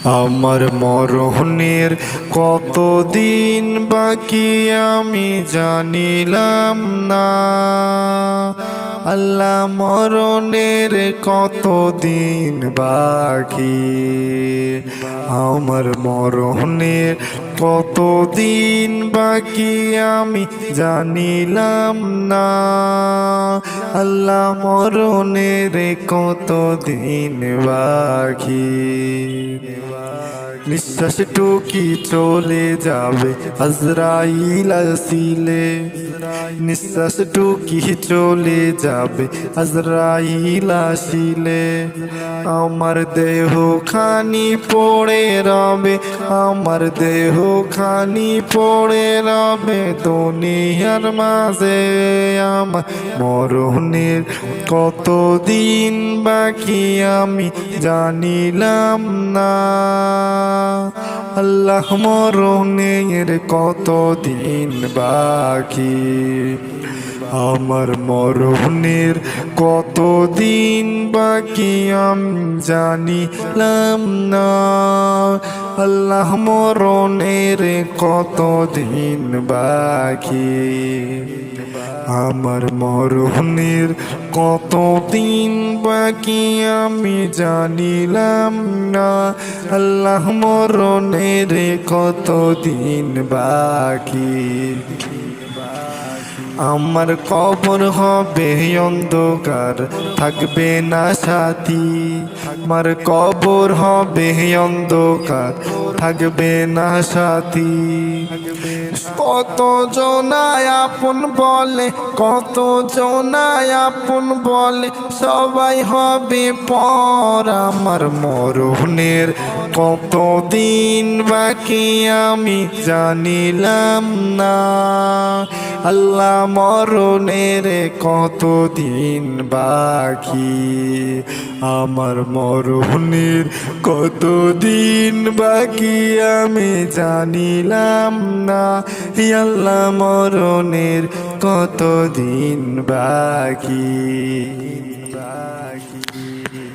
আমার মরণের কতদিন বাকি আমি জানিলাম না। আল্লাহ মরণের কতদিন বাকি, আমার মরণের কতদিন বাকি আমি জানিলাম না। আল্লাহ মরণের কতদিন বাকি, নিঃশ্বাস টুকি চলে যাবে আজরাইল আসিলে, নিঃশ্বাস টুকি চলে যাবে আজরাইল আসিলে। আমার দেহ খানি পড়ে রবে, আমার দেহ খানি পড়ে রবে দুনিয়ার মাঝে। আমার মরণের কতদিন বাকি আমি জানিলাম না। আল্লাহ মরণের কতদিন বাকি, আমার মরণের কতদিন বাকি আমি জানিলাম না। আল্লাহ মরণের কতদিন বাকি, আমার মরণের কতদিন বাকি আমি জানিলাম না। আল্লাহ মরণের কতদিন বাকি, আমার কবর হবে অন্ধকার থাকবে না সাথী, আমার কবর হবে অন্ধকার থাকবে না সাথী। কত জনায় আপন বলে, কত জনায় আপন বলে, সবাই হবে পর। আমার মরণের কতদিন বাকি আমি জানিলাম না। আল্লাহ মরণের কতদিন বাকি, আমার মরণের কতদিন বাকি আমি জানিলাম না। আল্লাহ মরণের কতদিন বাকি।